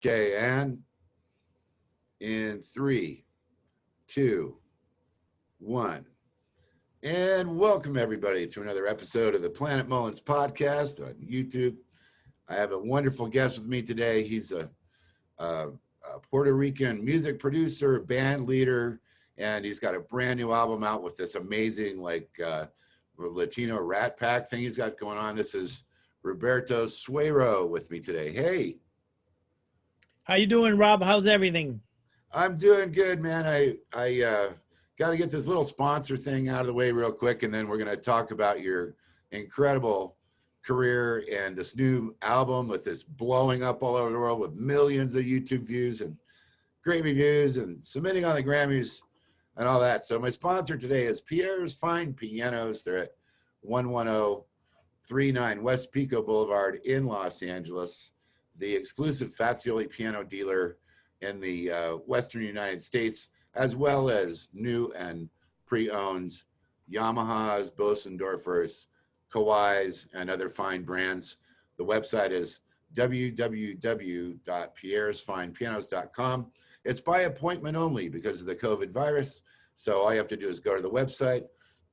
Okay, and in 3, 2, 1. And welcome everybody to another episode of the Planetmullins podcast on YouTube. I have a wonderful guest with me today. He's a Puerto Rican music producer, band leader, and he's got a brand new album out with this amazing Latino Rat Pack thing he's got going on. This is Roberto Sueiro with me today. Hey. How you doing, Rob? How's everything? I'm doing good, man. I got to get this little sponsor thing out of the way real quick, and then we're going to talk about your incredible career and this new album with this blowing up all over the world with millions of YouTube views and great reviews and submitting on the Grammys and all that. So my sponsor today is Pierre's Fine Pianos. They're at 11039 West Pico Boulevard in Los Angeles, the exclusive Fazioli piano dealer in the Western United States, as well as new and pre-owned Yamahas, Bosendorfers, Kawais, and other fine brands. The website is www.pierresfinepianos.com. It's by appointment only because of the COVID virus. So all you have to do is go to the website,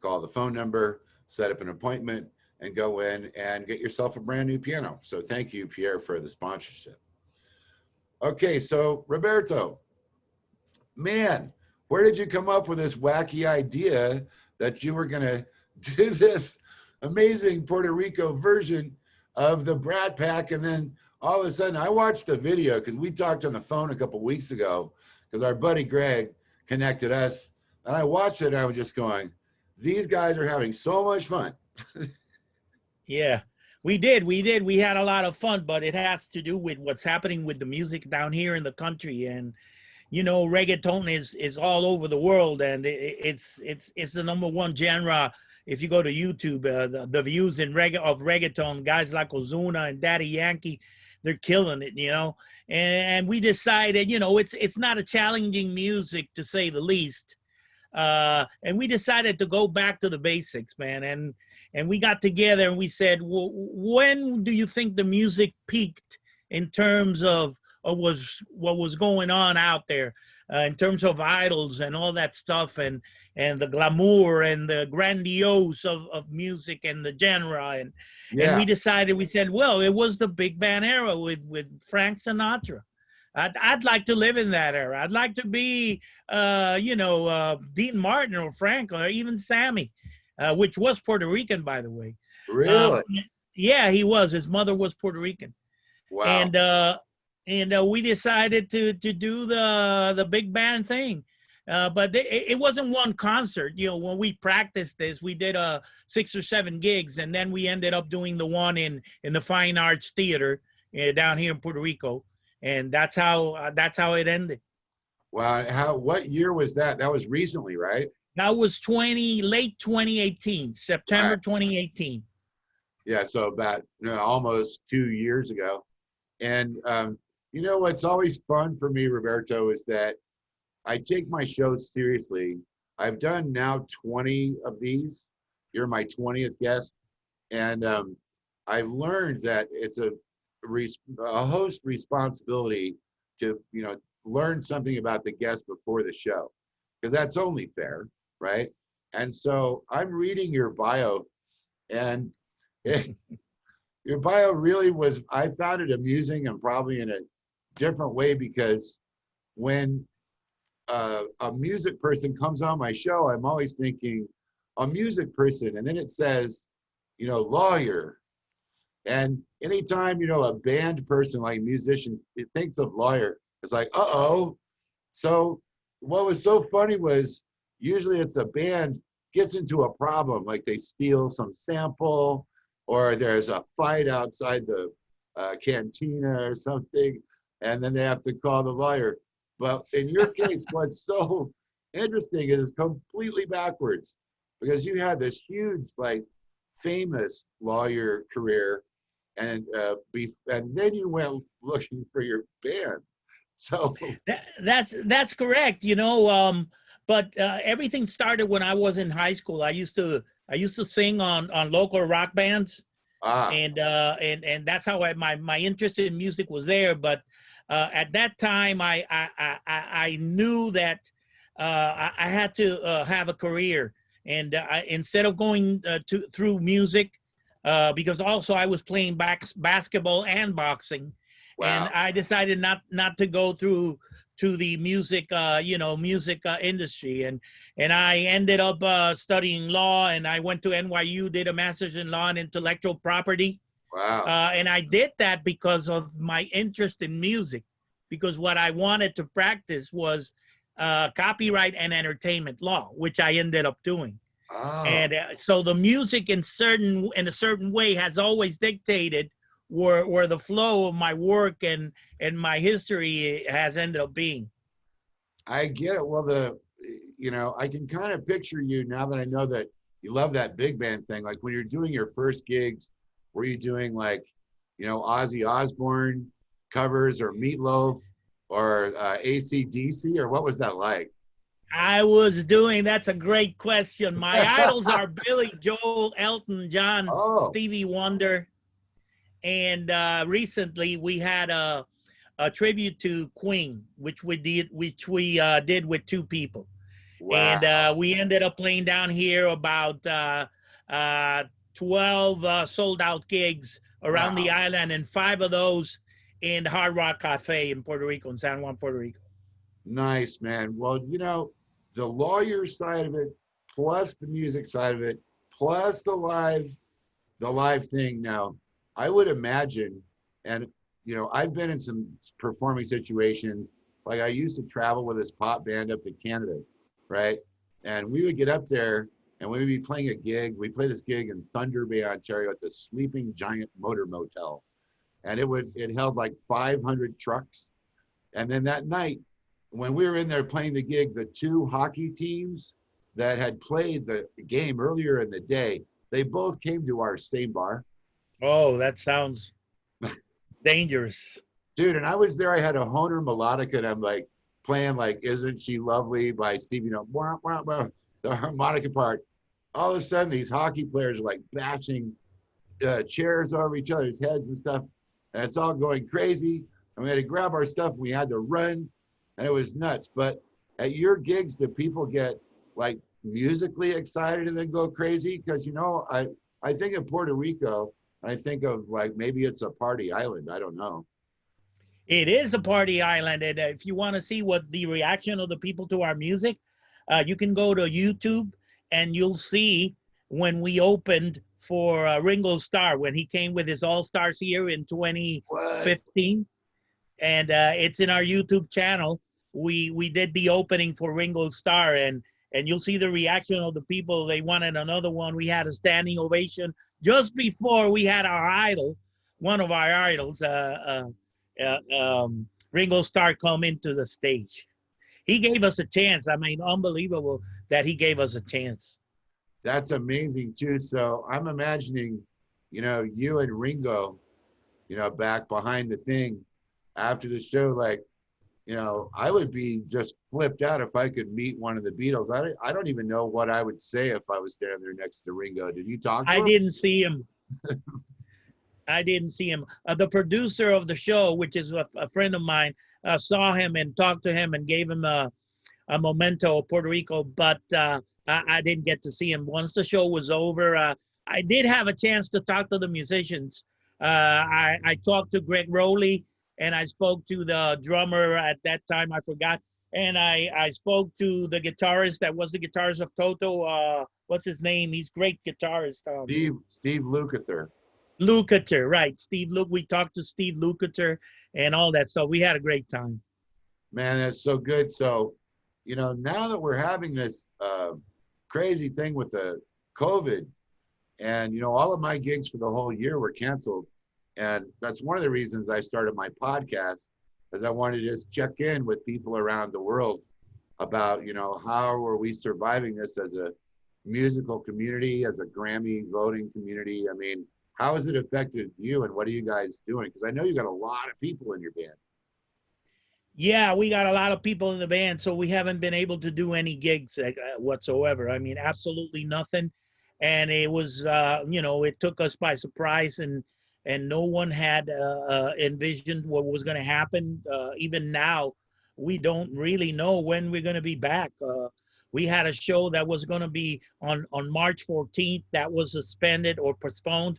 call the phone number, set up an appointment, and go in and get yourself a brand new piano. So thank you, Pierre, for the sponsorship. Okay, so Roberto, man, where did you come up with this wacky idea that you were gonna do this amazing Puerto Rico version of the Brat Pack? And then all of a sudden I watched the video because we talked on the phone a couple weeks ago because our buddy Greg connected us, and I watched it and I was just going, these guys are having so much fun. Yeah, we did. We had a lot of fun, but it has to do with what's happening with the music down here in the country. And, you know, reggaeton is all over the world, and it's the #1 genre. If you go to YouTube, the views of reggaeton, guys like Ozuna and Daddy Yankee, they're killing it, you know. And we decided, you know, it's not a challenging music to say the least. And we decided to go back to the basics, man. And we got together and we said, well, when do you think the music peaked in terms of what was going on out there, in terms of idols and all that stuff, and the glamour and the grandiose of music and the genre. And we decided, we said, well, it was the big band era with Frank Sinatra. I'd like to live in that era. I'd like to be, Dean Martin or Frank or even Sammy, which was Puerto Rican, by the way. Really? Yeah, he was. His mother was Puerto Rican. Wow. And we decided to do the big band thing. But it wasn't one concert. You know, when we practiced this, we did 6 or 7 gigs, and then we ended up doing the one in the Fine Arts Theater down here in Puerto Rico. And that's how it ended. Wow. What year was that? That was recently, right? That was late 2018, September Right. 2018. Yeah, so about almost 2 years ago. And you know what's always fun for me, Roberto, is that I take my shows seriously. I've done now 20 of these. You're my 20th guest. And I learned that it's a host responsibility to, you know, learn something about the guest before the show, because that's only fair, right? And so I'm reading your bio, and your bio really was, I found it amusing and probably in a different way, because when a music person comes on my show, I'm always thinking a music person, and then it says, you know, lawyer. And anytime, you know, a band person, like musician, it thinks of lawyer, it's like, uh-oh. So what was so funny was usually it's a band gets into a problem, like they steal some sample, or there's a fight outside the cantina or something, and then they have to call the lawyer. But in your case, what's so interesting is completely backwards, because you had this huge, like, famous lawyer career, and then you went looking for your band. So that's correct, you know. But everything started when I was in high school. I used to sing on local rock bands, and that's how my interest in music was there. But at that time, I knew that I had to have a career, and instead of going through music, because also I was playing basketball and boxing, and Wow. I decided not to go through to the music, music industry, and I ended up studying law, and I went to NYU, did a master's in law and intellectual property. Wow. And I did that because of my interest in music, because what I wanted to practice was copyright and entertainment law, which I ended up doing. Oh, And so the music in a certain way has always dictated where the flow of my work and my history has ended up being. I get it. Well, I can kind of picture you now that I know that you love that big band thing. Like when you're doing your first gigs, were you doing like, Ozzy Osbourne covers or Meatloaf or AC/DC, or what was that like? That's a great question. My idols are Billy Joel, Elton John, Oh, Stevie Wonder, and recently we had a tribute to Queen, which we did with two people, wow. and we ended up playing down here about uh, 12 sold out gigs around the Wow. island, and 5 of those in Hard Rock Cafe in Puerto Rico, in San Juan, Puerto Rico. Nice, man. Well, the lawyer side of it, plus the music side of it, plus the live thing. Now, I would imagine, and I've been in some performing situations. Like I used to travel with this pop band up to Canada, right? And we would get up there and we would be playing a gig. We played this gig in Thunder Bay, Ontario at the Sleeping Giant Motor Motel. And it held like 500 trucks. And then that night, when we were in there playing the gig, the two hockey teams that had played the game earlier in the day, they both came to our same bar. Oh, that sounds dangerous. Dude, and I was there, I had a Hohner melodica, and I'm like playing like Isn't She Lovely by Stevie, wah, wah, wah, the harmonica part. All of a sudden, these hockey players are like bashing chairs over each other's heads and stuff. And it's all going crazy. And we had to grab our stuff and we had to run. And it was nuts. But at your gigs, do people get like musically excited and then go crazy? Because, I think of Puerto Rico, and I think of like maybe it's a party island. I don't know. It is a party island, and if you want to see what the reaction of the people to our music, you can go to YouTube and you'll see when we opened for Ringo Starr when he came with his All Stars here in What? 2015, and it's in our YouTube channel. We did the opening for Ringo Starr, and you'll see the reaction of the people. They wanted another one. We had a standing ovation just before we had our idol, one of our idols, Ringo Starr, come into the stage. He gave us a chance. I mean, unbelievable that he gave us a chance. That's amazing too. So I'm imagining, you and Ringo, back behind the thing after the show, like, I would be just flipped out if I could meet one of the Beatles. I don't even know what I would say if I was standing there next to Ringo. Did you talk to I him? didn't see him. I didn't see him. The producer of the show, which is a friend of mine, saw him and talked to him and gave him a memento of Puerto Rico, but I didn't get to see him. Once the show was over, I did have a chance to talk to the musicians. I talked to Greg Rowley, and I spoke to the drummer at that time, I forgot. And I spoke to the guitarist that was the guitarist of Toto. What's his name? He's great guitarist. Steve Lukather. Lukather, right. Steve Luke. We talked to Steve Lukather and all that. So we had a great time. Man, that's so good. So, now that we're having this crazy thing with the COVID, and all of my gigs for the whole year were canceled, and that's one of the reasons I started my podcast, is I wanted to just check in with people around the world about, how are we surviving this as a musical community, as a Grammy voting community. I mean, how has it affected you, and what are you guys doing? Because I know you got a lot of people in your band. Yeah, we got a lot of people in the band, so we haven't been able to do any gigs whatsoever. I mean, absolutely nothing. And it was, it took us by surprise, and and no one had envisioned what was going to happen. Even now, we don't really know when we're going to be back. We had a show that was going to be on March 14th that was suspended or postponed,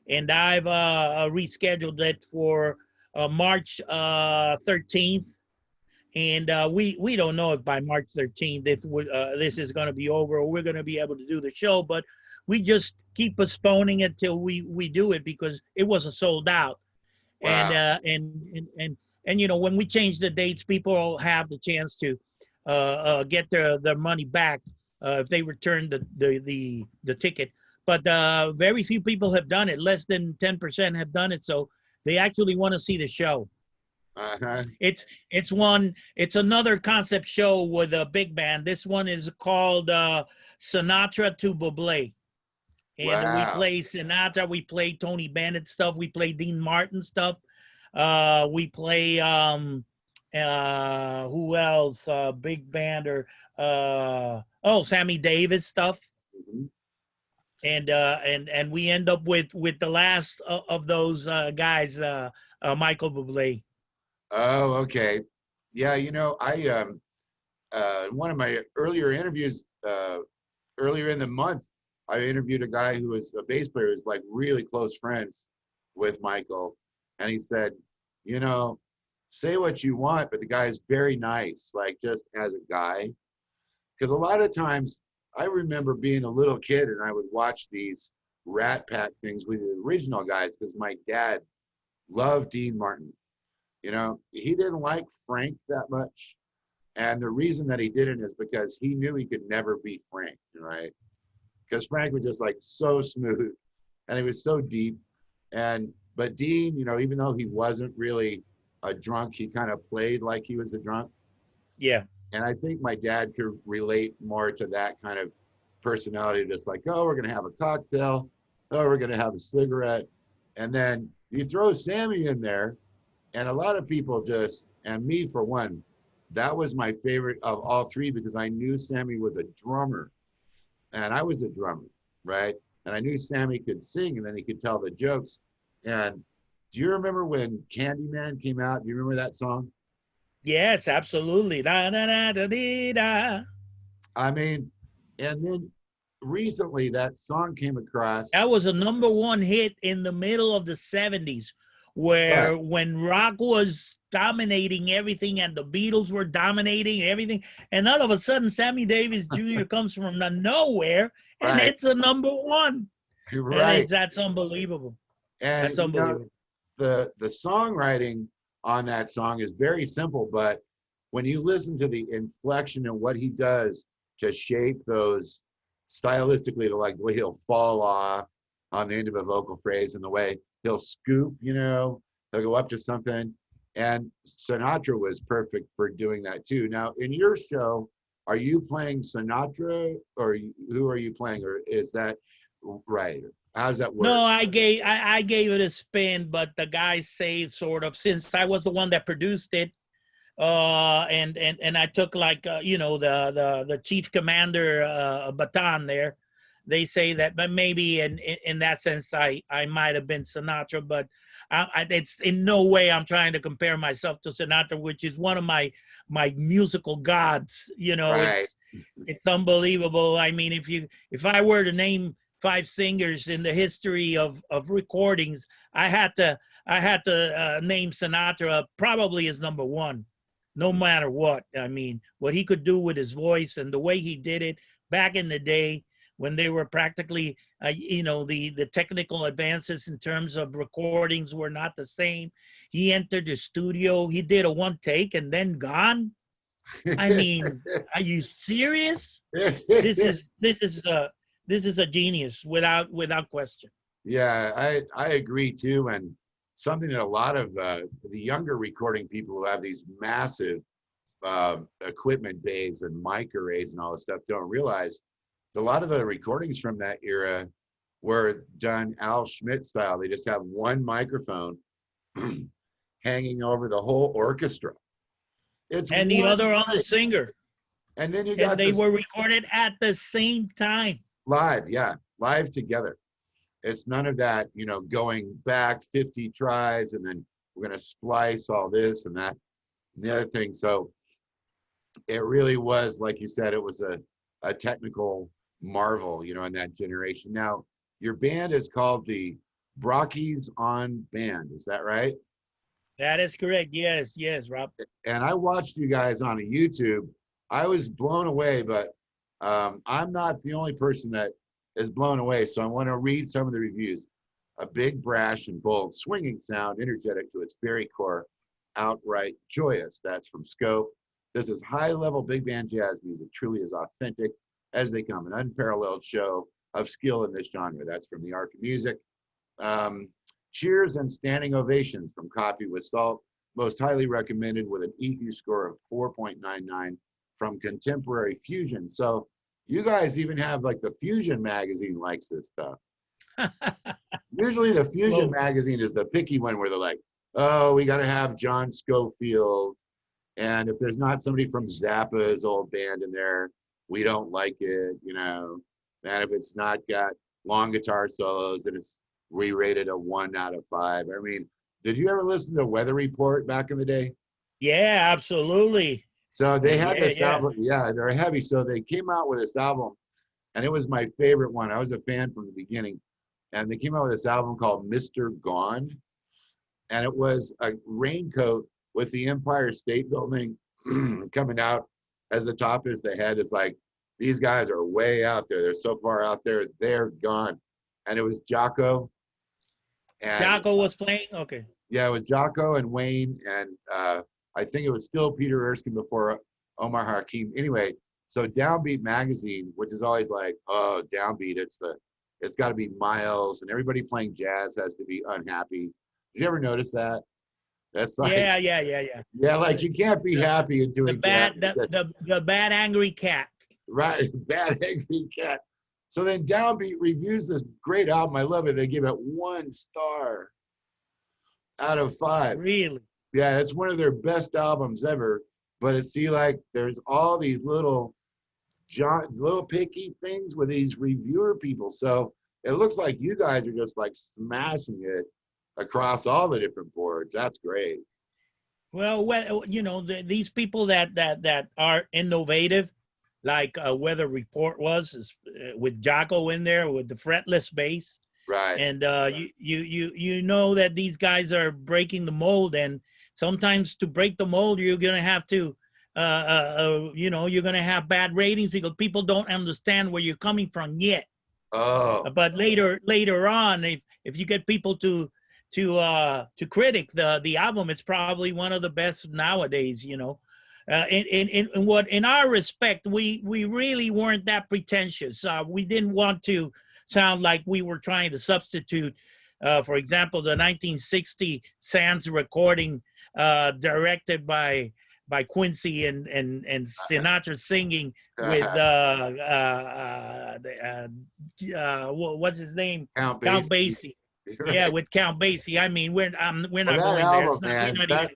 and I've rescheduled it for March 13th. And we don't know if by March 13th this is going to be over or we're going to be able to do the show, but we just keep postponing it till we do it because it was a sold out. Wow. And you know, when we change the dates, people have the chance to get their money back if they return the ticket. But very few people have done it. Less than 10% have done it. So they actually want to see the show. Uh-huh. It's another concept show with a big band. This one is called Sinatra to Bublé. And we play Sinatra, we play Tony Bennett stuff, we play Dean Martin stuff. We play who else? Big band or Sammy Davis stuff. Mm-hmm. And we end up with the last of those guys, Michael Bublé. Oh, okay. Yeah, you know, I one of my earlier interviews earlier in the month, I interviewed a guy who was a bass player who's like really close friends with Michael, and he said, you know, say what you want, but the guy is very nice, like just as a guy. Because a lot of times, I remember being a little kid and I would watch these Rat Pack things with the original guys because my dad loved Dean Martin. You know, he didn't like Frank that much. And the reason that he didn't is because he knew he could never be Frank, right? Because Frank was just like so smooth and he was so deep. But Dean, you know, even though he wasn't really a drunk, he kind of played like he was a drunk. Yeah. And I think my dad could relate more to that kind of personality, just like, oh, we're going to have a cocktail. Oh, we're going to have a cigarette. And then you throw Sammy in there. And a lot of people just, and me for one, that was my favorite of all three because I knew Sammy was a drummer and I was a drummer, right? And I knew Sammy could sing and then he could tell the jokes. And do you remember when Candyman came out? Do you remember that song? Yes, absolutely. Da, da, da, da, da, da. I mean, and then recently that song came across. That was a #1 hit in the middle of the 70s, where Right. when rock was dominating everything and the Beatles were dominating everything, and all of a sudden Sammy Davis Jr. comes from nowhere and Right. it's a #1. Right. And that's unbelievable. And That's unbelievable. The songwriting on that song is very simple, but when you listen to the inflection and what he does to shape those stylistically, to like the way he'll fall off on the end of a vocal phrase and the way he'll scoop, you know, he'll go up to something. And Sinatra was perfect for doing that too. Now, in your show, are you playing Sinatra or who are you playing? Or is that right? How does that work? No, I gave it a spin, but the guys say sort of, since I was the one that produced it, and I took like you know, the chief commander baton there. They say that, but maybe in that sense, I might have been Sinatra, but it's in no way I'm trying to compare myself to Sinatra, which is one of my musical gods. You know, Right. it's unbelievable. I mean, if I were to name 5 singers in the history of recordings, I had to name Sinatra probably as #1, no matter what. I mean, what he could do with his voice and the way he did it back in the day when they were practically, you know, the technical advances in terms of recordings were not the same. He entered the studio, he did a 1 take and then gone. I mean, are you serious? This is a genius without question. Yeah, I agree too. And something that a lot of the younger recording people who have these massive equipment bays and mic arrays and all this stuff don't realize a lot of the recordings from that era were done Al Schmidt style. They just have one microphone hanging over the whole orchestra. And the other on the singer. And then they were recorded at the same time. Live, yeah, live together. It's none of that, you know, going back 50 tries and then we're going to splice all this and that and the other thing. So it really was, like you said, it was a technical marvel, you know, in that generation. Now, your band is called the Brokys Band. Is that right? That is correct. Yes, yes, Rob. And I watched you guys on a YouTube. I was blown away, but I'm not the only person that is blown away. So I want to read some of the reviews. A big, brash, and bold swinging sound, energetic to its very core, outright joyous. That's from Scope. This is high-level big band jazz music, truly as authentic as they come. An unparalleled show of skill in this genre. That's from the Art of Music. Cheers and standing ovations from Coffee with Salt. Most highly recommended with an EQ score of 4.99 from Contemporary Fusion. So you guys even have like the Fusion magazine likes this stuff. Usually the Fusion magazine is the picky one where they're like, oh, we got to have John Scofield. And if there's not somebody from Zappa's old band in there, we don't like it, you know. And if it's not got long guitar solos, then it's re-rated a 1 out of 5. I mean, did you ever listen to Weather Report back in the day? Yeah, absolutely. So they had this album. Yeah, they're heavy. So they came out with this album, and it was my favorite one. I was a fan from the beginning. And they came out with this album called Mr. Gone. And it was a raincoat with the Empire State Building coming out as the top is the head. It's like, these guys are way out there. They're so far out there, they're gone. And it was Jocko. And Jocko was playing? Okay. Yeah, it was Jocko and Wayne. And I think it was still Peter Erskine before Omar Hakim. Anyway, so Downbeat magazine, which is always like, oh, Downbeat, it's got to be Miles, and everybody playing jazz has to be unhappy. Did you ever notice that? That's like yeah. Yeah, like you can't be happy and doing the bad angry cat. Right, bad angry cat. So then Downbeat reviews this great album. I love it. They give it 1 star out of 5. Really? Yeah, it's one of their best albums ever. But it's like there's all these little picky things with these reviewer people. So it looks like you guys are just like smashing it across all the different boards. That's great. Well, you know, these people that are innovative, like Weather Report was, with Jocko in there with the fretless bass. Right. And you know that these guys are breaking the mold, and sometimes to break the mold, you're gonna have to, you know, you're gonna have bad ratings because people don't understand where you're coming from yet. Oh. But later on, if you get people to critic the album, it's probably one of the best nowadays, you know. In our respect, we really weren't that pretentious. We didn't want to sound like we were trying to substitute, for example, the 1960 Sands recording directed by Quincy and Sinatra singing with what's his name? Count Basie. Right. Yeah, with Count Basie. I mean, we're not going there.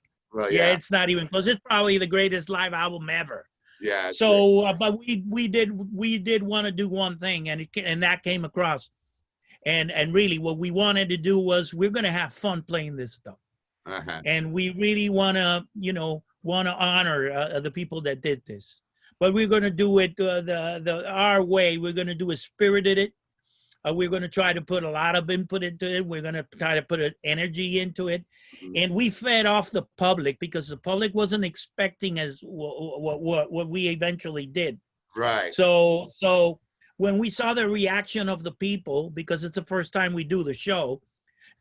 It's not even close. It's probably the greatest live album ever. Yeah. So, but we did want to do one thing, and that came across, and really what we wanted to do was we're going to have fun playing this stuff, and we really want to honor the people that did this, but we're going to do it our way. We're going to do it spirited. We're going to try to put a lot of input into it. We're going to try to put energy into it. And we fed off the public because the public wasn't expecting as what we eventually did. Right. So when we saw the reaction of the people, because it's the first time we do the show,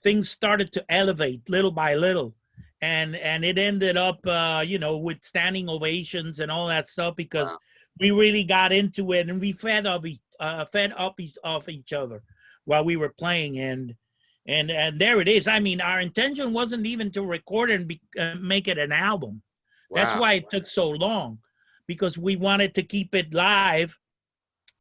things started to elevate little by little. And it ended up, you know, with standing ovations and all that stuff because we really got into it and we fed off each other while we were playing, and there it is. I mean, our intention wasn't even to record and make it an album. Wow. That's why it took so long, because we wanted to keep it live,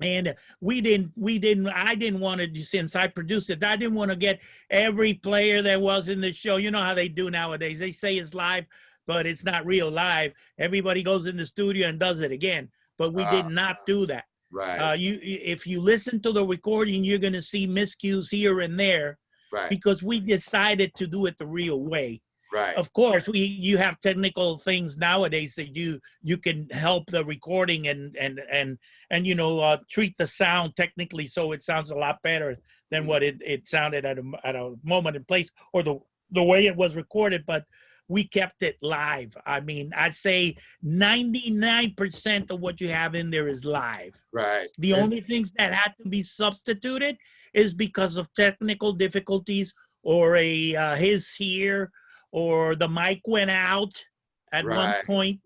and I didn't want to, since I produced it, I didn't want to get every player that was in the show. You know how they do nowadays. They say it's live, but it's not real live. Everybody goes in the studio and does it again. But we did not do that. Right. If you listen to the recording, you're going to see miscues here and there Right. because we decided to do it the real way. Right. Of course, you have technical things nowadays that you can help the recording and you know, treat the sound technically so it sounds a lot better than what it sounded at a moment and place, or the way it was recorded. But we kept it live. I mean, I'd say 99% of what you have in there is live. Right. The only things that had to be substituted is because of technical difficulties, or a his here, or the mic went out at one Right. point.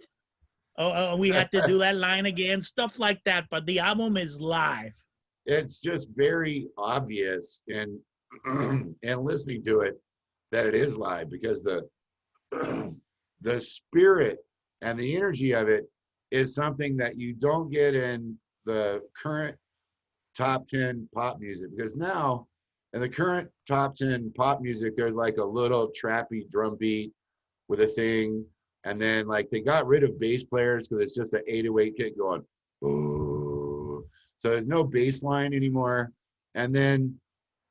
We had to do that line again, stuff like that. But the album is live. It's just very obvious in and listening to it that it is live, because the the spirit and the energy of it is something that you don't get in the current top 10 pop music. Because now in the current top 10 pop music, there's like a little trappy drum beat with a thing, and then like they got rid of bass players because it's just an 808 kick going ooh, so there's no bass line anymore. And then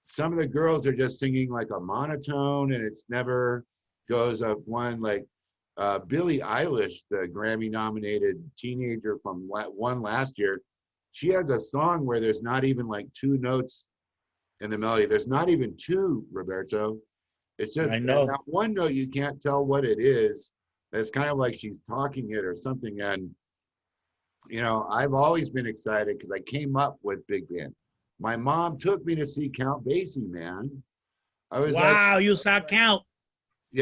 some of the girls are just singing like a monotone, and it's never goes up one. Like Billie Eilish, the Grammy nominated teenager from won last year, she has a song where there's not even like two notes in the melody. There's not even two, Roberto. It's just, I know. that one note, you can't tell what it is. It's kind of like she's talking it or something. And, you know, I've always been excited because I came up with big band. My mom took me to see Count Basie, man. I was wow, you saw Count.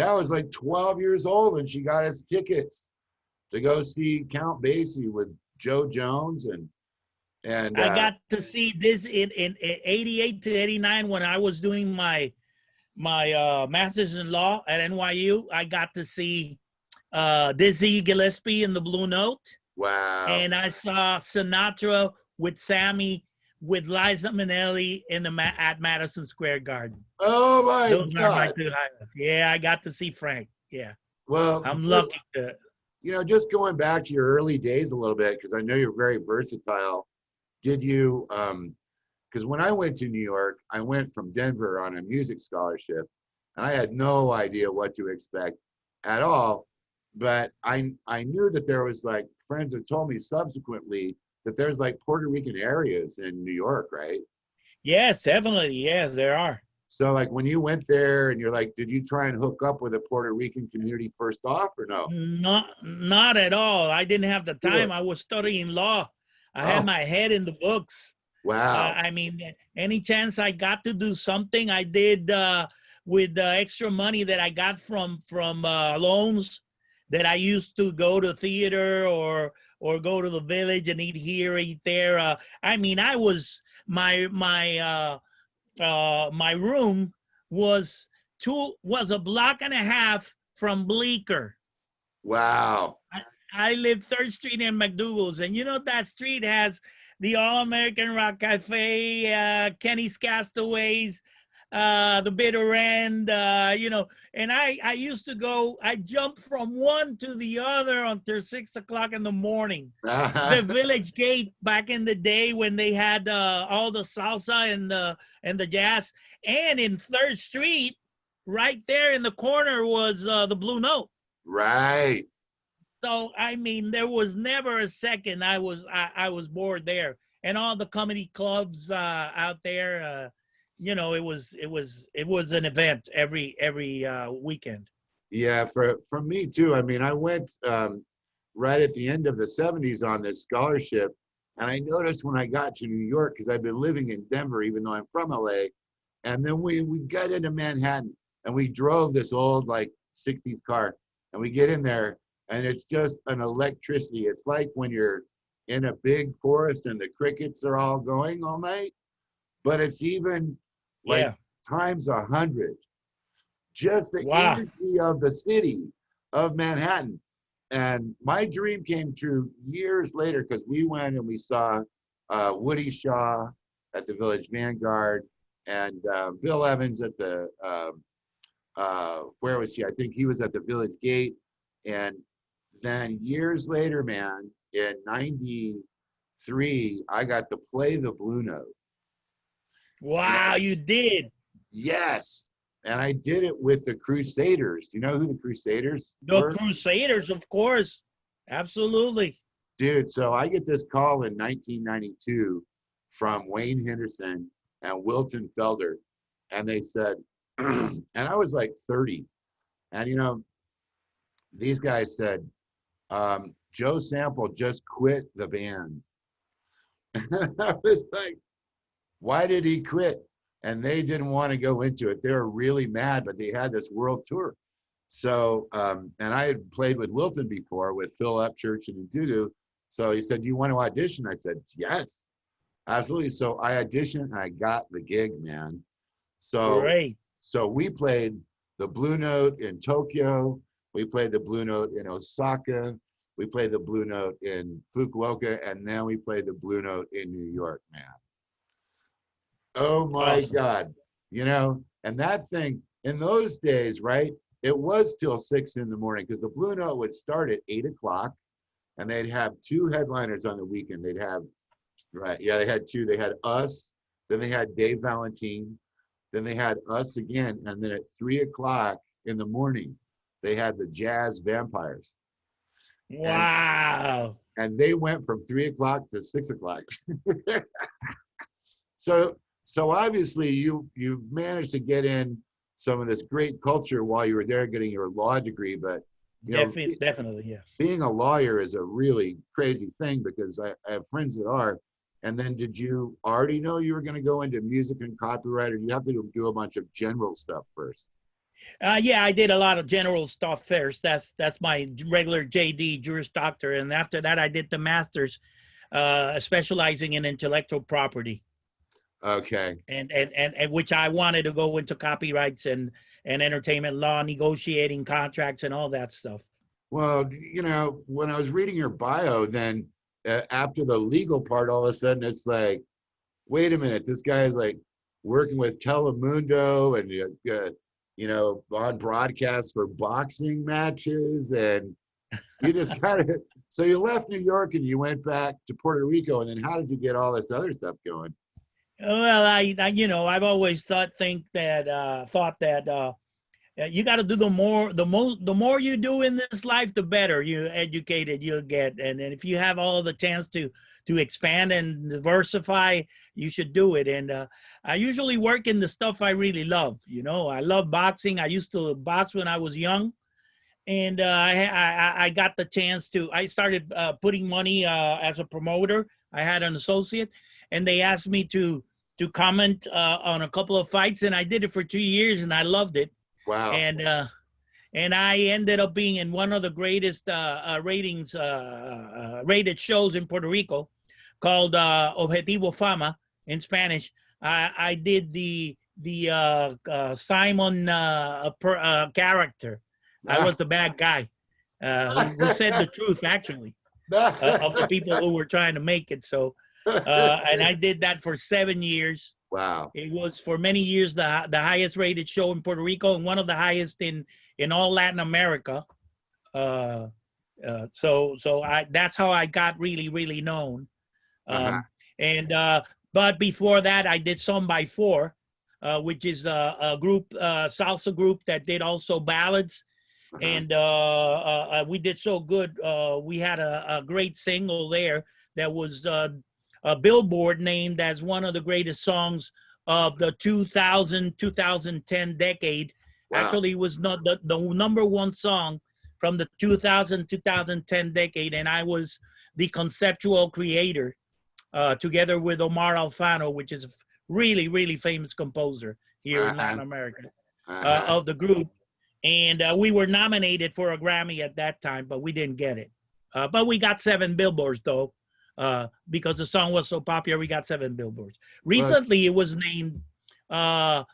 I was like 12 years old, and she got us tickets to go see Count Basie with Joe Jones. And I got to see this in 88 to 89 when I was doing my master's in law at NYU. I got to see Dizzy Gillespie in the Blue Note. wow. And I saw Sinatra with Sammy with Liza Minnelli at Madison Square Garden. Oh my Those God. are my two highlights. Yeah, I got to see Frank. Yeah. Well, I'm lucky to. You know, just going back to your early days a little bit, because I know you're very versatile. Did you, because when I went to New York, I went from Denver on a music scholarship, and I had no idea what to expect at all. But I knew that there was, like, friends that told me subsequently that there's like Puerto Rican areas in New York, right? Yes, definitely. Yes, there are. So like when you went there and you're like, did you try and hook up with a Puerto Rican community first off, or no? Not at all. I didn't have the time. I was studying law. I had my head in the books. Wow. I mean, any chance I got to do something, I did with the extra money that I got from loans that I used to go to theater or go to the village and eat here, eat there. I mean, I was my room was a block and a half from Bleecker. Wow. I live 3rd Street in McDougal's, and you know that street has the All American Rock Cafe, Kenny's Castaways, the Bitter End, you know. And I used to go. I jumped from one to the other until 6 o'clock in the morning. The Village Gate back in the day when they had all the salsa and the jazz, and in 3rd Street, right there in the corner was the Blue Note. Right. So I mean, there was never a second I was bored there, and all the comedy clubs out there. You know, it was an event every weekend. Yeah, for me too. I mean, I went right at the end of the 70s on this scholarship, and I noticed when I got to New York, because I've been living in Denver, even though I'm from LA, and then we got into Manhattan, and we drove this old like 60s car, and we get in there, and it's just an electricity. It's like when you're in a big forest and the crickets are all going all night, but it's even like times 100. Just the energy of the city of Manhattan. And my dream came true years later, because we went and we saw Woody Shaw at the Village Vanguard, and Bill Evans at the, where was he? I think he was at the Village Gate. And then years later, man, in 93, 3, I got to play the Blue Note. Wow, And you did. yes, and I did it with the Crusaders. Do you know who the Crusaders The were? Crusaders, of course. Absolutely. Dude, so I get this call in 1992 from Wayne Henderson and Wilton Felder, and they said, and I was like 30, and you know, these guys said, Joe Sample just quit the band. And I was like, why did he quit? And they didn't want to go into it. They were really mad, but they had this world tour. So, and I had played with Wilton before with Phil Upchurch and Dudu. So he said, do you want to audition? I said, yes, absolutely. So I auditioned and I got the gig, man. So, Great. so we played the Blue Note in Tokyo. We played the Blue Note in Osaka. We played the Blue Note in Fukuoka. And then we played the Blue Note in New York, man. Oh my Awesome. God. You know, and that thing in those days, right? It was till 6 in the morning because the Blue Note would start at 8 o'clock and they'd have 2 headliners on the weekend. They'd have, right, yeah, they had 2. They had us, then they had Dave Valentine, then they had us again, and then at 3 o'clock in the morning, they had the Jazz Vampires. Wow. And they went from 3 o'clock to 6 o'clock. So obviously you managed to get in some of this great culture while you were there getting your law degree, but you know, Definitely, yes. being a lawyer is a really crazy thing because I have friends that are. And then did you already know you were going to go into music and copyright, or you have to do a bunch of general stuff first? Yeah, I did a lot of general stuff first. That's my regular JD, Juris Doctor, and after that, I did the master's, specializing in intellectual property. Okay. And which I wanted to go into copyrights and entertainment law, negotiating contracts and all that stuff. Well, you know, when I was reading your bio, then after the legal part, all of a sudden it's like, wait a minute, this guy is like working with Telemundo and, you know, on broadcasts for boxing matches. And you just kind of, so you left New York and you went back to Puerto Rico. And then how did you get all this other stuff going? Well, I you know, I've always thought that you got to do the more you do in this life, the better you educated you'll get. And if you have all the chance to expand and diversify, you should do it. And I usually work in the stuff I really love. You know, I love boxing. I used to box when I was young, and I got the chance to. I started putting money as a promoter. I had an associate, and they asked me to comment on a couple of fights, and I did it for 2 years, and I loved it. Wow. And I ended up being in one of the greatest rated shows in Puerto Rico, called Objetivo Fama in Spanish. I did the Simon character. I was the bad guy who said the truth, actually, of the people who were trying to make it. So. And I did that for 7 years. Wow. It was for many years the highest rated show in Puerto Rico and one of the highest in all Latin America. So that's how I got really known. But before that, I did Son by Four, which is a group, salsa group that did also ballads. And we did so good. We had a great single there that was a Billboard named as one of the greatest songs of the 2010 decade. Wow. Actually, it was not the number one song from the 2010 decade, and I was the conceptual creator, together with Omar Alfano, which is a really famous composer here in Latin America, of the group. And we were nominated for a Grammy at that time, but we didn't get it. But we got 7 Billboards, though. Because the song was so popular, we got 7 Billboards. Recently, it was named the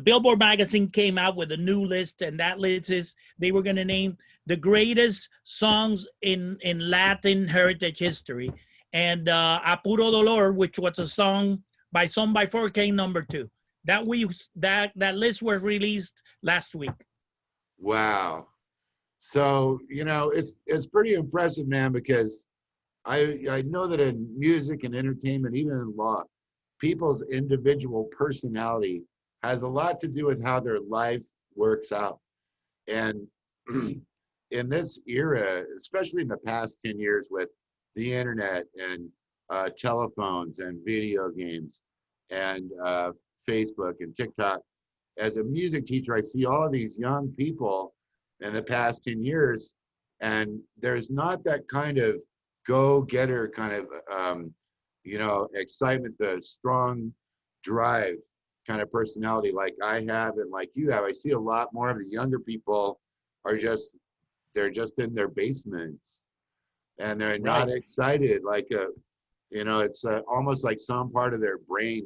Billboard magazine came out with a new list, and that list is they were going to name the greatest songs in Latin heritage history, and A Puro Dolor, which was a song by Son by Four, came number 2. That list was released last week. Wow. So, you know, it's pretty impressive, man, because I know that in music and entertainment, even in law, people's individual personality has a lot to do with how their life works out. And in this era, especially in the past 10 years with the internet and telephones and video games and Facebook and TikTok, as a music teacher, I see all of these young people in the past 10 years, and there's not that kind of go-getter kind of, excitement, the strong drive kind of personality like I have and like you have. I see a lot more of the younger people are just, they're just in their basements and they're not Right. excited. Like, it's almost like some part of their brain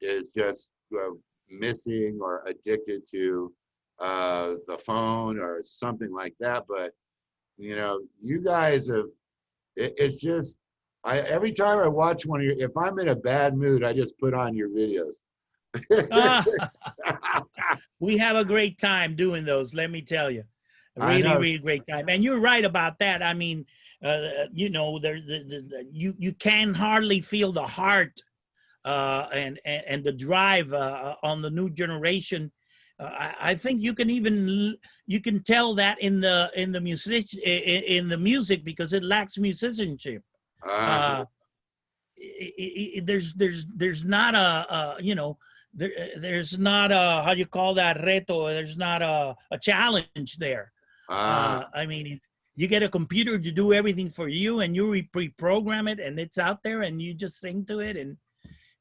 is just missing or addicted to the phone or something like that. But, you guys have, it's just, every time I watch one of your, if I'm in a bad mood, I just put on your videos. Ah, we have a great time doing those, let me tell you. A I really, know. really great time. And you're right about that. I mean, you can hardly feel the heart and the drive on the new generation. I think you can tell that in the music because it lacks musicianship. Uh, Uh, there's not there's not a, how you call that, reto. There's not a challenge there. uh, I mean, you get a computer to do everything for you, and you pre-program it, and it's out there, and you just sing to it.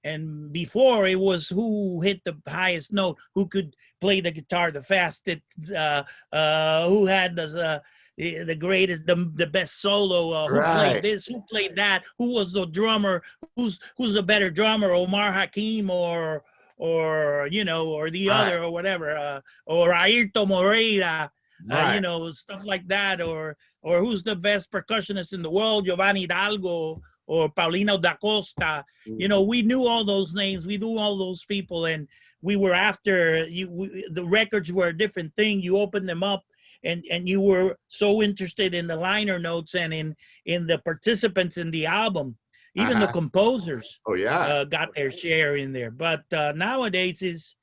And before it was who hit the highest note, who could play the guitar the fastest, who had the greatest, the best solo, who played right, this, who played that, who was the drummer, who's a better drummer, Omar Hakim or or the right, other or whatever, or Ayrton Moreira, right. stuff like that, or who's the best percussionist in the world, Giovanni Hidalgo or Paulino da Costa. We knew all those names, we knew all those people, and we were after you. The records were a different thing. You opened them up, and you were so interested in the liner notes and in the participants in the album. Even the Uh-huh. composers Oh yeah. got their share in there. But nowadays is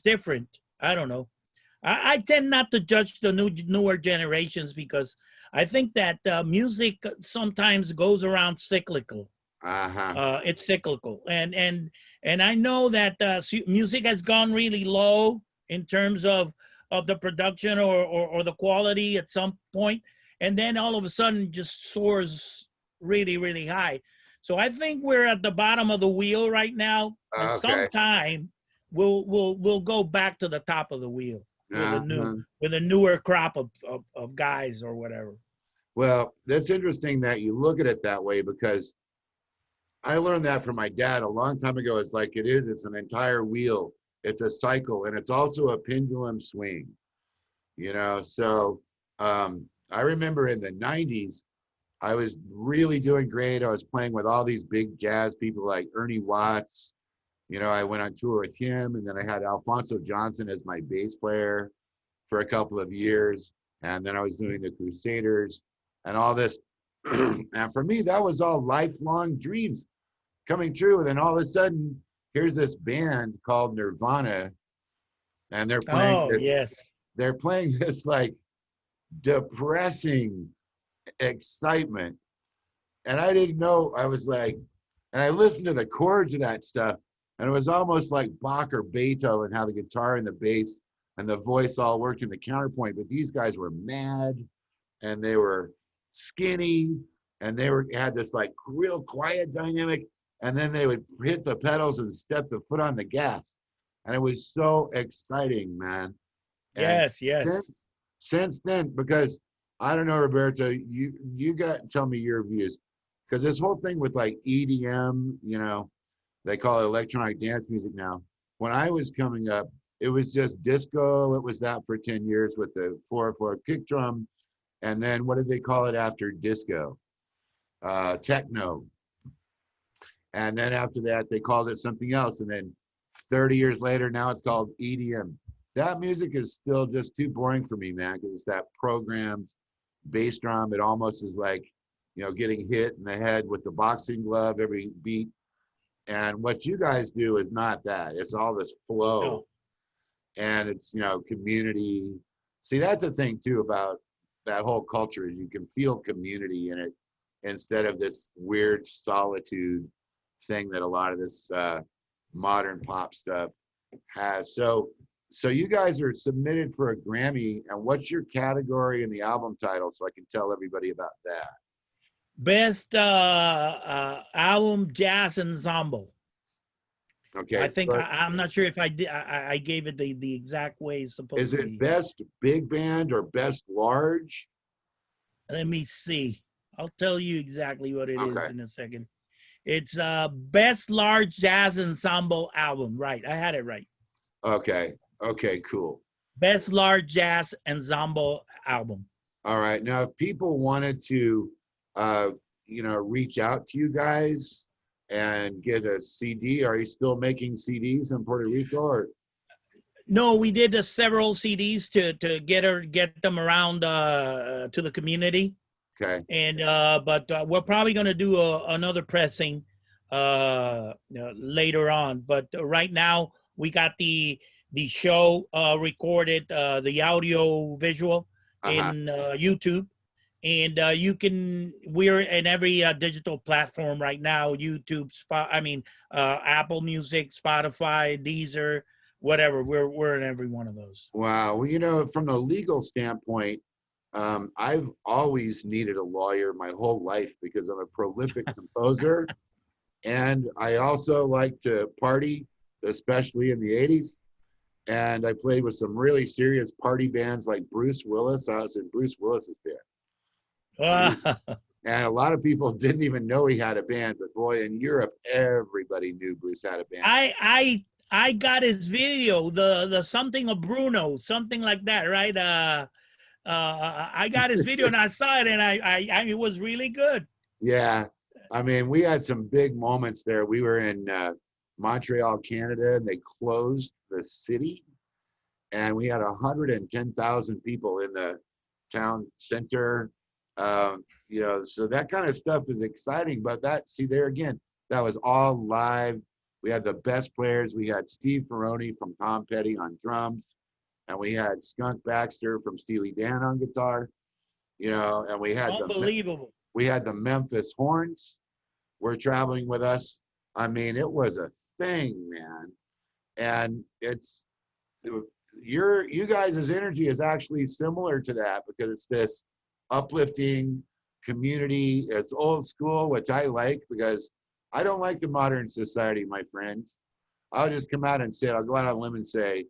different. I don't know. I tend not to judge the newer generations because I think that music sometimes goes around cyclical. Uh-huh. It's cyclical, and I know that music has gone really low in terms of the production or the quality at some point, and then all of a sudden just soars really, really high. So I think we're at the bottom of the wheel right now, and Okay. sometime we'll go back to the top of the wheel with Uh-huh. a newer crop of guys or whatever. Well, that's interesting that you look at it that way because I learned that from my dad a long time ago. It's like it is, it's an entire wheel, it's a cycle, and it's also a pendulum swing, So I remember in the 90s, I was really doing great. I was playing with all these big jazz people like Ernie Watts. I went on tour with him, and then I had Alfonso Johnson as my bass player for a couple of years. And then I was doing the Crusaders and all this. And for me, that was all lifelong dreams coming true. And then all of a sudden, here's this band called Nirvana, and Oh yes, they're playing this like depressing excitement. And I didn't know, I was like, and I listened to the chords of that stuff, and it was almost like Bach or Beethoven, how the guitar and the bass and the voice all worked in the counterpoint. But these guys were mad, and they were skinny, and had this like real quiet dynamic, and then they would hit the pedals and step the foot on the gas, and it was so exciting, man. And yes, yes. then, since then, because I don't know, Roberto, you got to tell me your views, because this whole thing with like EDM, they call it electronic dance music now. When I was coming up, it was just disco. It was that for 10 years with the 4/4 kick drum. And then what did they call it after disco? Techno. And then after that, they called it something else. And then 30 years later, now it's called EDM. That music is still just too boring for me, man, because it's that programmed bass drum. It almost is like getting hit in the head with the boxing glove every beat. And what you guys do is not that. It's all this flow. No. And it's, community. See, that's the thing too about that whole culture is you can feel community in it instead of this weird solitude thing that a lot of this modern pop stuff has. So you guys are submitted for a Grammy, and what's your category in the album title so I can tell everybody about that? Best album jazz ensemble. Okay. I think I'm not sure if I did. I gave it the exact way it's supposed is to it be. best big band or best large? Let me see. I'll tell you exactly what it is Okay. in a second. It's best large jazz ensemble album. Right, I had it right. Okay. Okay. Cool. Best large jazz ensemble album. All right. Now, if people wanted to, reach out to you guys and get a CD, are you still making CDs in Puerto Rico? Or? No, we did several CDs to get them around to the community. Okay. And but we're probably going to do another pressing later on. But right now we got the show recorded, the audio visual in YouTube. And we're in every digital platform right now, YouTube, Apple Music, Spotify, Deezer, whatever. We're in every one of those. Wow. Well, from the legal standpoint, I've always needed a lawyer my whole life because I'm a prolific composer. And I also like to party, especially in the 80s. And I played with some really serious party bands like Bruce Willis. I was in Bruce Willis's band. And a lot of people didn't even know he had a band, but boy, in Europe, everybody knew Bruce had a band. I got his video, the something of Bruno, something like that, right? I got his video and I saw it, and I it was really good. Yeah, I mean, we had some big moments there. We were in Montreal, Canada, and they closed the city, and we had 110,000 people in the town center. So that kind of stuff is exciting, but there again, that was all live. We had the best players. We had Steve Ferroni from Tom Petty on drums, and we had Skunk Baxter from Steely Dan on guitar, and we had unbelievable. We had the Memphis Horns were traveling with us. I mean, it was a thing, man. And you guys' energy is actually similar to that because it's this uplifting community. It's old school, which I like because I don't like the modern society, my friends. I'll just come out and say, I'll go out on a limb and say,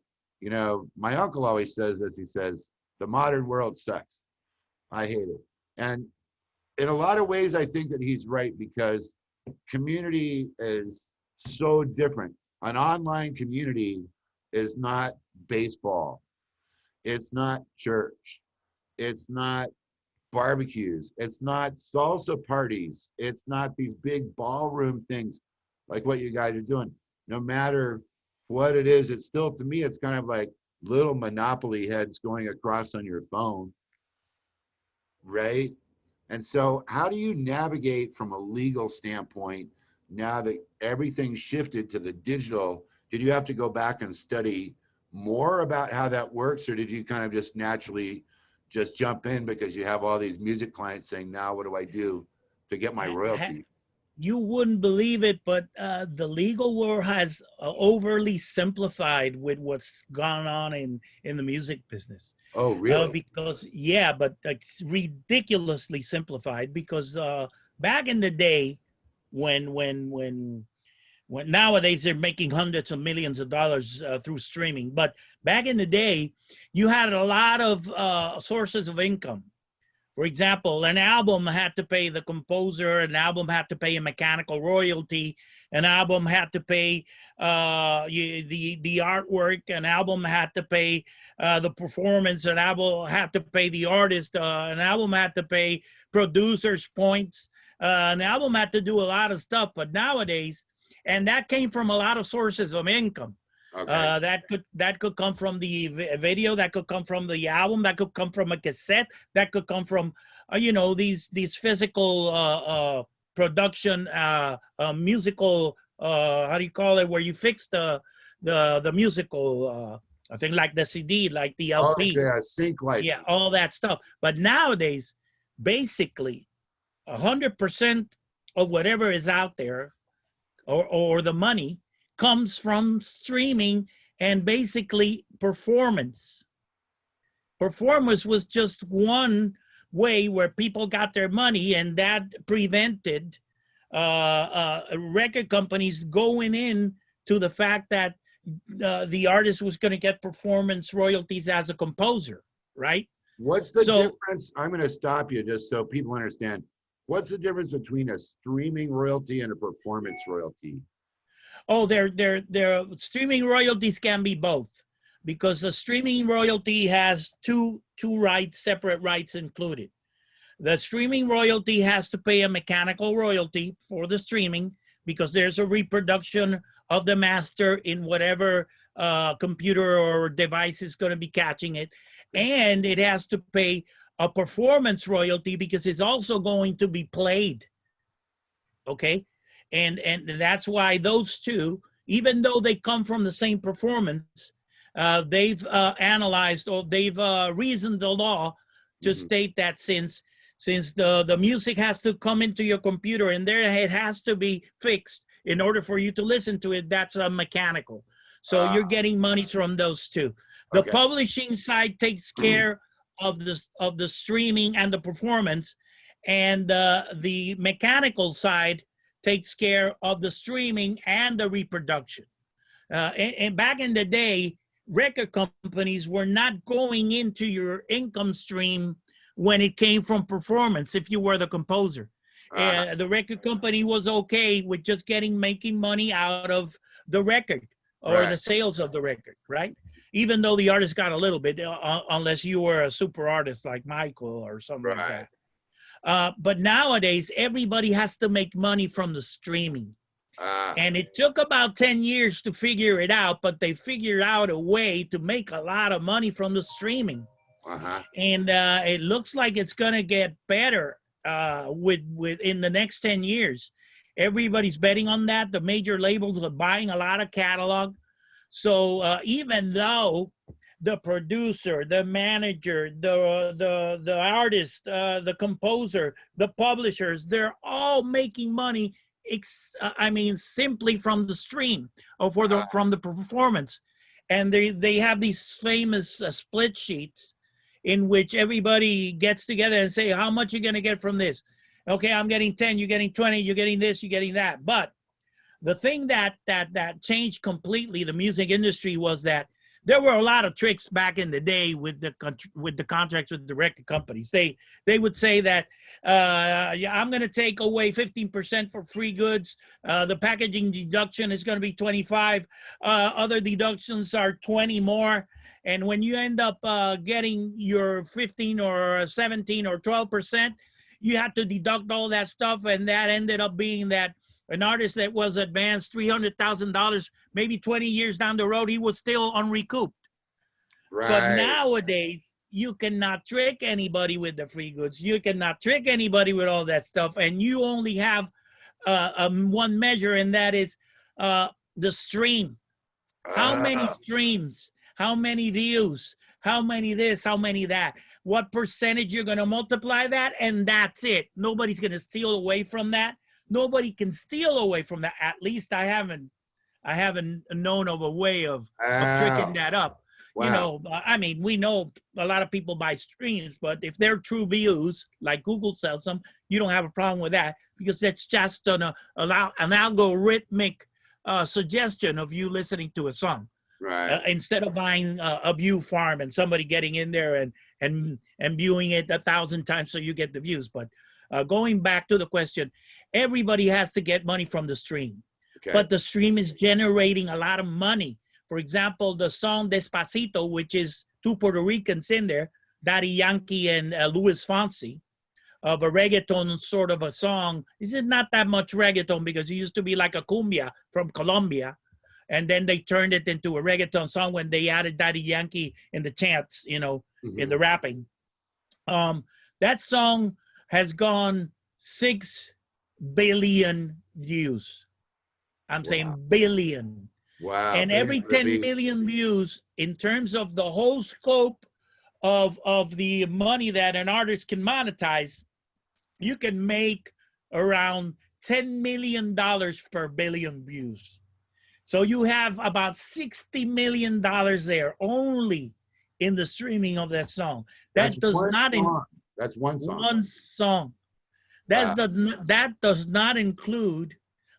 my uncle always says this. He says, the modern world sucks. I hate it. And in a lot of ways, I think that he's right because community is so different. An online community is not baseball. It's not church. It's not barbecues. It's not salsa parties. It's not these big ballroom things like what you guys are doing. No matter what it is, it's still, to me, it's kind of like little Monopoly heads going across on your phone, right? And so how do you navigate from a legal standpoint now that everything's shifted to the digital? Did you have to go back and study more about how that works, or did you kind of just naturally just jump in because you have all these music clients saying, now what do I do to get my royalties? You wouldn't believe it, but the legal world has overly simplified with what's gone on in the music business. Oh, really? Because but it's ridiculously simplified because back in the day when nowadays they're making hundreds of millions of dollars through streaming, but back in the day you had a lot of sources of income. For example, an album had to pay the composer, an album had to pay a mechanical royalty, an album had to pay the artwork, an album had to pay the performance, an album had to pay the artist, an album had to pay producers' points, an album had to do a lot of stuff. But nowadays, and that came from a lot of sources of income. Okay. That could come from the video, that could come from the album, that could come from a cassette, that could come from you know, these physical production musical how do you call it, where you fix the musical I think, like the CD, like the Oh, like LP. the sync license. Yeah, all that stuff. But nowadays, basically 100% of whatever is out there, or the money, comes from streaming and basically performance. Performance was just one way where people got their money, and that prevented record companies going in to the fact that the artist was going to get performance royalties as a composer, right? What's the difference? I'm going to stop you just so people understand. What's the difference between a streaming royalty and a performance royalty? Oh, their streaming royalties can be both, because the streaming royalty has two rights, separate rights included. The streaming royalty has to pay a mechanical royalty for the streaming, because there's a reproduction of the master in whatever computer or device is going to be catching it. And it has to pay a performance royalty because it's also going to be played. Okay? And that's why those two, even though they come from the same performance, they've analyzed, or they've reasoned the law to state that since the music has to come into your computer and there it has to be fixed in order for you to listen to it, that's mechanical. So you're getting money from those two. The publishing side takes care of the streaming and the performance, and the mechanical side takes care of the streaming and the reproduction. And back in the day, record companies were not going into your income stream when it came from performance if you were the composer. The record company was okay with just making money out of the record or the sales of the record, right? Even though the artist got a little bit, unless you were a super artist like Michael or something like that. But nowadays, everybody has to make money from the streaming. And it took about 10 years to figure it out, but they figured out a way to make a lot of money from the streaming. And it looks like it's going to get better in the next 10 years. Everybody's betting on that. The major labels are buying a lot of catalog. So even though the producer, the manager, the artist, the composer, the publishers, they're all making money, simply from the stream or from the performance. And they have these famous split sheets in which everybody gets together and say, how much are you going to get from this? Okay, I'm getting 10, you're getting 20, you're getting this, you're getting that. But the thing that changed completely the music industry was that there were a lot of tricks back in the day with the contracts with the record companies. They would say that I'm going to take away 15% for free goods. The packaging deduction is going to be 25. Other deductions are 20 more. And when you end up getting your 15 or 17 or 12%, you had to deduct all that stuff, and that ended up being that an artist that was advanced $300,000, maybe 20 years down the road, he was still unrecouped. But nowadays, you cannot trick anybody with the free goods. You cannot trick anybody with all that stuff. And you only have one measure, and that is the stream. How many streams? How many views? How many this? How many that? What percentage you're going to multiply that? And that's it. Nobody's going to steal away from that. Nobody can steal away from that. At least I haven't known of a way of tricking that up. You know, we know a lot of people buy streams, but if they're true views, like Google sells them, you don't have a problem with that, because that's just an algorithmic suggestion of you listening to a song. Instead of buying a view farm and somebody getting in there and viewing it 1,000 times so you get the views. But going back to the question, everybody has to get money from the stream. But the stream is generating a lot of money. For example, the song Despacito, which is two Puerto Ricans in there, Daddy Yankee and Luis Fonsi, of a reggaeton sort of a song. This is not that much reggaeton because it used to be like a cumbia from Colombia. and then they turned it into a reggaeton song when they added Daddy Yankee in the chants, you know, in the rapping. That song has gone 6 billion views. I'm saying billion. Wow. And every 10 million views, in terms of the whole scope of the money that an artist can monetize, you can make around $10 million per billion views. So you have about $60 million there only in the streaming of that song. That does not include. That's one song. One song. That does not include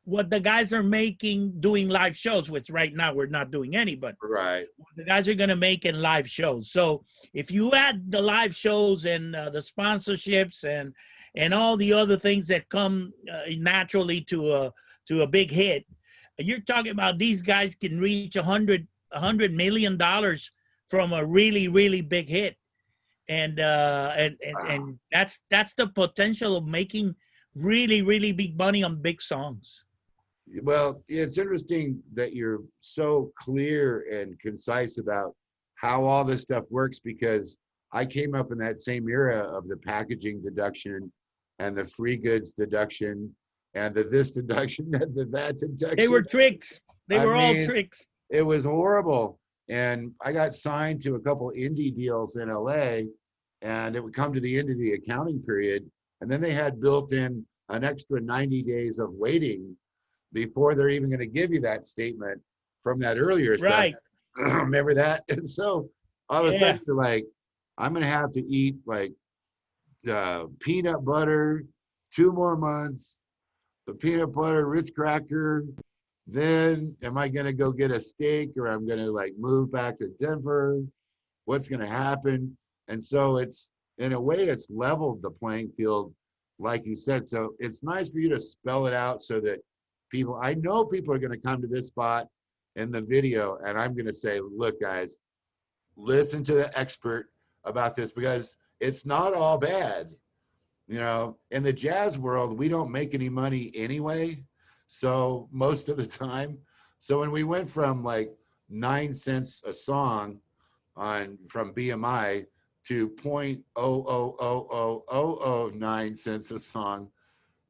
what the guys are making doing live shows, which right now we're not doing any, but right, what the guys are going to make in live shows. So if you add the live shows and the sponsorships and all the other things that come naturally to a big hit, you're talking about these guys can reach $100 million from a really, really big hit. And that's the potential of making really, really big money on big songs. Well, it's interesting that you're so clear and concise about how all this stuff works, because I came up in that same era of the packaging deduction and the free goods deduction and the this deduction and the that deduction. They were tricks. They were all tricks. It was horrible. And I got signed to a couple indie deals in LA, and it would come to the end of the accounting period. And then they had built in an extra 90 days of waiting before they're even going to give you that statement from that earlier right. stuff. Remember that? And so all of a sudden you're like, I'm going to have to eat like peanut butter 2 more months, the peanut butter Ritz cracker. Then am I going to go get a steak, or I'm going to like move back to Denver? What's going to happen? And so it's, in a way, it's leveled the playing field, like you said. So it's nice for you to spell it out so that people, I know people are going to come to this spot in the video, and I'm going to say, look, guys, listen to the expert about this, because it's not all bad. You know, in the jazz world, we don't make any money anyway. So most of the time, so when we went from like 9 cents a song from BMI to 0.0000009 cents a song,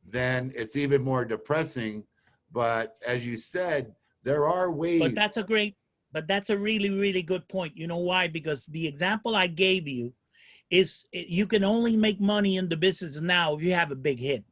then it's even more depressing. But as you said, there are ways. But that's a really, really good point. You know why? Because the example I gave you is you can only make money in the business now if you have a big hit.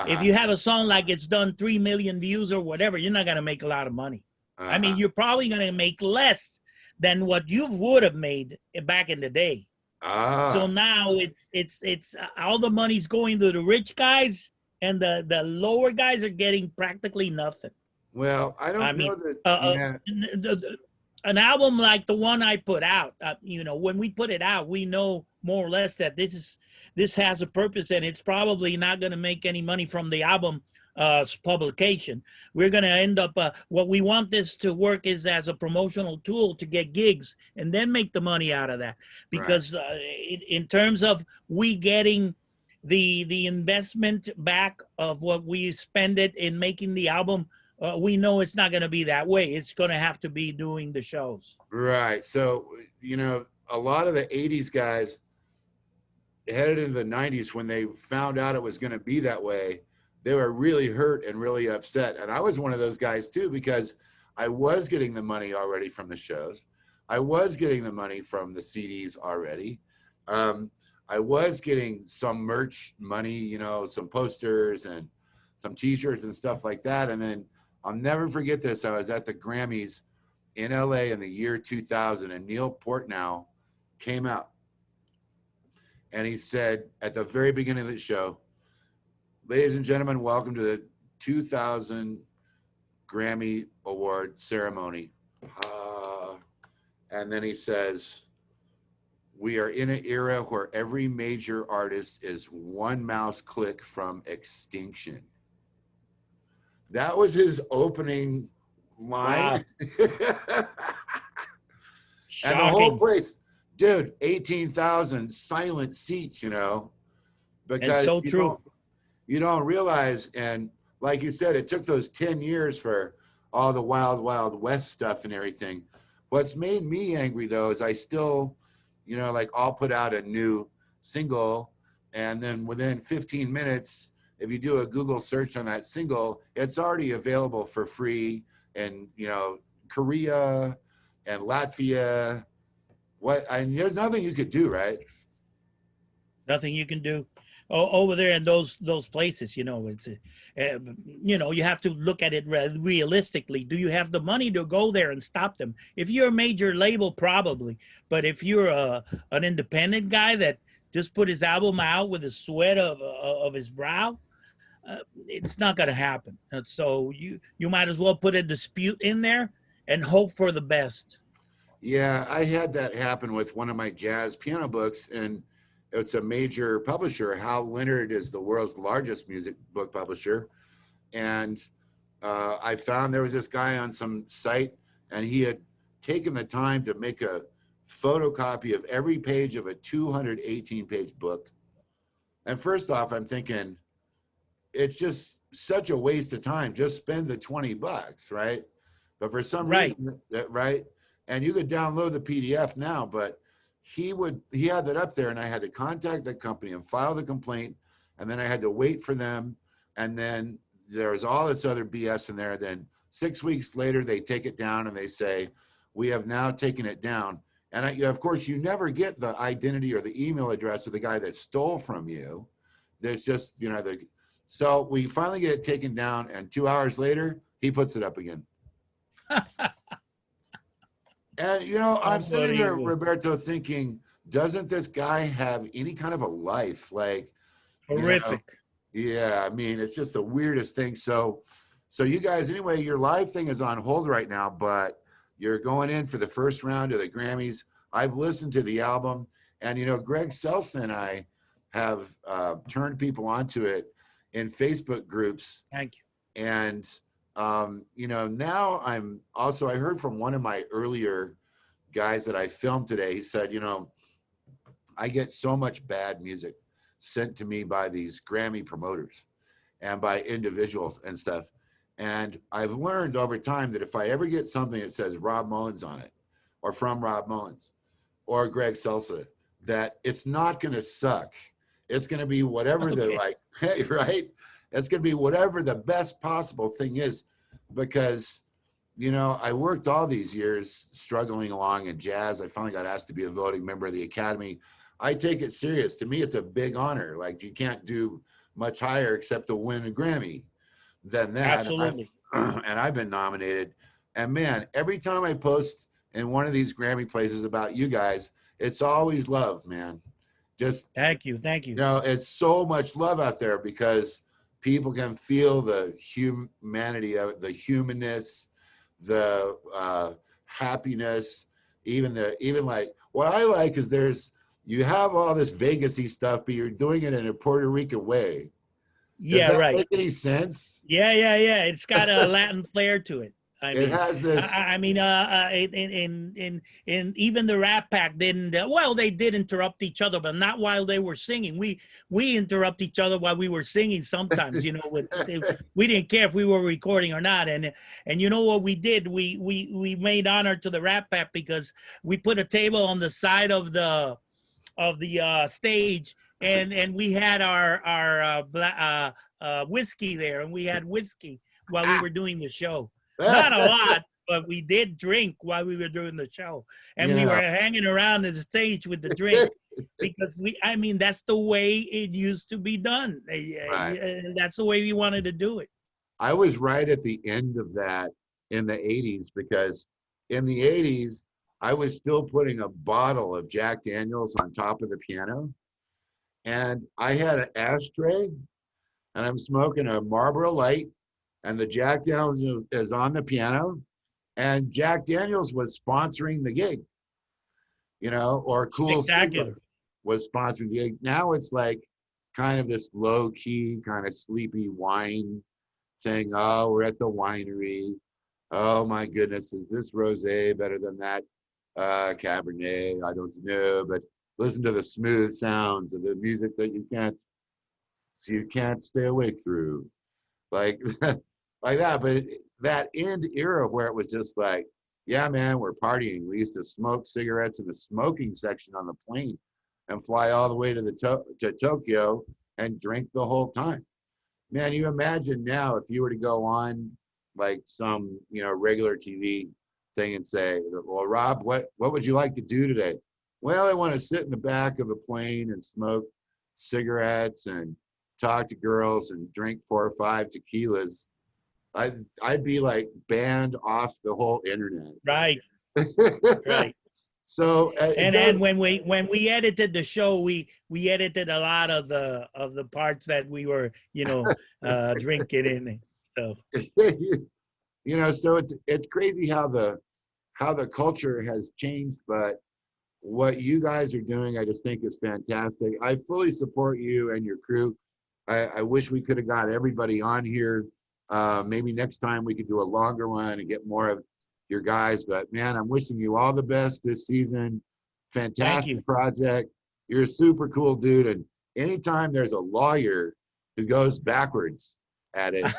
If you have a song like it's done 3 million views or whatever, you're not going to make a lot of money. I mean, you're probably going to make less than what you would have made back in the day. So now it's all the money's going to the rich guys, and the lower guys are getting practically nothing. Well, I know that. An album like the one I put out, you know, when we put it out, we know more or less that this has a purpose, and it's probably not going to make any money from the album publication. We're going to end up, what we want this to work is as a promotional tool to get gigs and then make the money out of that. Because in terms of we getting the investment back of what we spend it in making the album, we know it's not going to be that way. It's going to have to be doing the shows. Right. So, you know, a lot of the 80s guys headed into the 90s, when they found out it was going to be that way, they were really hurt and really upset. And I was one of those guys too, because I was getting the money already from the shows. I was getting the money from the CDs already. I was getting some merch money, you know, some posters and some t-shirts and stuff like that. And then I'll never forget this. I was at the Grammys in LA in the year 2000, and Neil Portnow came out. And he said at the very beginning of the show, ladies and gentlemen, welcome to the 2000 Grammy Award ceremony. And then he says, we are in an era where every major artist is one mouse click from extinction. That was his opening line. Wow. And the whole place, dude, 18,000 silent seats, you know, because it's so true. You don't realize, and like you said, it took those 10 years for all the wild, wild west stuff and everything. What's made me angry though is I still, you know, like I'll put out a new single, and then within 15 minutes, if you do a Google search on that single, it's already available for free in, you know, Korea and Latvia. There's nothing you could do, right? Nothing you can do. Over there in those places, you know, you know, you have to look at it realistically. Do you have the money to go there and stop them? If you're a major label, probably, but if you're an independent guy that just put his album out with the sweat of his brow, it's not going to happen. And so you might as well put a dispute in there and hope for the best. Yeah, I had that happen with one of my jazz piano books, and it's a major publisher. Hal Leonard is the world's largest music book publisher. And I found there was this guy on some site, and he had taken the time to make a photocopy of every page of a 218-page book. And first off, I'm thinking, it's just such a waste of time. Just spend the $20, right? But for some reason, right? And you could download the PDF now, but he had that up there, and I had to contact the company and file the complaint, and then I had to wait for them, and then there was all this other BS in there. Then 6 weeks later, they take it down and they say, we have now taken it down. And of course, you never get the identity or the email address of the guy that stole from you. There's just, you know, so we finally get it taken down, and 2 hours later, he puts it up again. And, you know, I'm sitting there, Roberto, thinking, doesn't this guy have any kind of a life? Like, horrific. You know, yeah, I mean, it's just the weirdest thing. So you guys, anyway, your live thing is on hold right now, but you're going in for the first round of the Grammys. I've listened to the album, and, you know, Greg Selson and I have turned people onto it in Facebook groups. Thank you. And, you know, now I heard from one of my earlier guys that I filmed today. He said, you know, I get so much bad music sent to me by these Grammy promoters and by individuals and stuff. And I've learned over time that if I ever get something that says Rob Mullins on it, or from Rob Mullins, or Greg Selsa, that it's not going to suck. It's going to be whatever right? It's going to be whatever the best possible thing is, because, you know, I worked all these years struggling along in jazz. I finally got asked to be a voting member of the Academy. I take it serious. To me, it's a big honor. Like, you can't do much higher except to win a Grammy than that. Absolutely. And I've been nominated. And man, every time I post in one of these Grammy places about you guys, it's always love, man. Just thank you. You know, it's so much love out there because people can feel the humanity of it, the humanness, the happiness, even like what I like is you have all this Vegas-y stuff, but you're doing it in a Puerto Rican way. Does that make any sense? Yeah. It's got a Latin flair to it. It has this. I mean, in even the Rat Pack didn't. They did interrupt each other, but not while they were singing. We interrupt each other while we were singing sometimes. You know, we didn't care if we were recording or not. And you know what we did? We made honor to the Rat Pack because we put a table on the side of the stage, and we had our whiskey there, and we had whiskey while we were doing the show. Not a lot, but we did drink while we were doing the show, and we were hanging around the stage with the drink because that's the way it used to be done. Right. That's the way we wanted to do it. I was right at the end of that in the 80s, because in the 80s, I was still putting a bottle of Jack Daniels on top of the piano, and I had an ashtray, and I'm smoking a Marlboro Light, and the Jack Daniels is on the piano, and Jack Daniels was sponsoring the gig, you know, or Cool Sleepers was sponsoring the gig. Now it's like kind of this low key, kind of sleepy wine thing. Oh, we're at the winery. Oh my goodness, is this rosé better than that Cabernet? I don't know, but listen to the smooth sounds of the music that you can't stay awake through, like like that. But that end era where it was just like, yeah, man, we're partying. We used to smoke cigarettes in the smoking section on the plane and fly all the way to to Tokyo and drink the whole time. Man, you imagine now if you were to go on like some, regular TV thing and say, well, Rob, what would you like to do today? Well, I want to sit in the back of a plane and smoke cigarettes and talk to girls and drink 4 or 5 tequilas. I'd be like banned off the whole internet. Right. Right. So And when we edited the show, we edited a lot of the parts that we were drinking in. So so it's crazy how the culture has changed, but what you guys are doing, I just think is fantastic. I fully support you and your crew. I wish we could have got everybody on here. Maybe next time we could do a longer one and get more of your guys, but man, I'm wishing you all the best this season. Fantastic project. You're a super cool dude. And anytime there's a lawyer who goes backwards at it,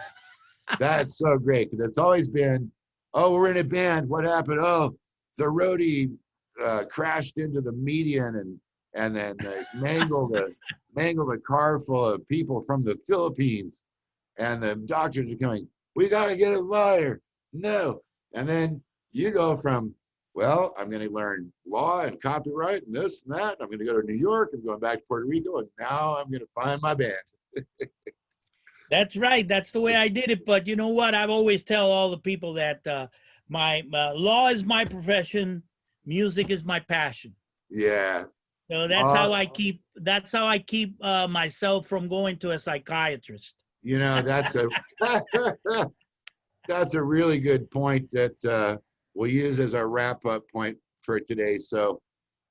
that's so great. Because it's always been, oh, we're in a band. What happened? Oh, the roadie crashed into the median and then mangled a car full of people from the Philippines. And the doctors are coming, we got to get a lawyer. No. And then you go from, well, I'm going to learn law and copyright and this and that. I'm going to go to New York. I'm going back to Puerto Rico. And now I'm going to find my band. That's right. That's the way I did it. But you know what? I've always tell all the people that my law is my profession. Music is my passion. Yeah. So that's how I keep myself from going to a psychiatrist. That's a really good point that we'll use as our wrap-up point for today. So,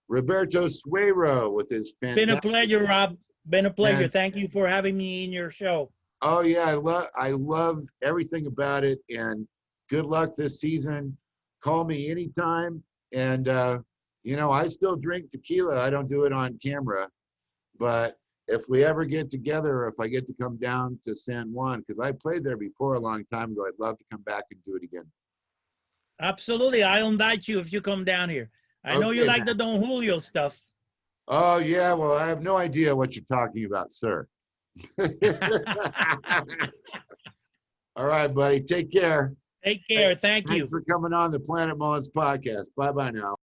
Roberto Sueiro with his fantastic... Been a pleasure, Rob. Been a pleasure. And, thank you for having me in your show. Oh yeah, I love everything about it, and good luck this season. Call me anytime, and I still drink tequila. I don't do it on camera, but if we ever get together, or if I get to come down to San Juan, because I played there before a long time ago, I'd love to come back and do it again. Absolutely. I'll invite you if you come down here. I know you like the Don Julio stuff. Oh, yeah. Well, I have no idea what you're talking about, sir. All right, buddy. Take care. Take care. Thank you. Thanks for coming on the Planetmullins podcast. Bye-bye now.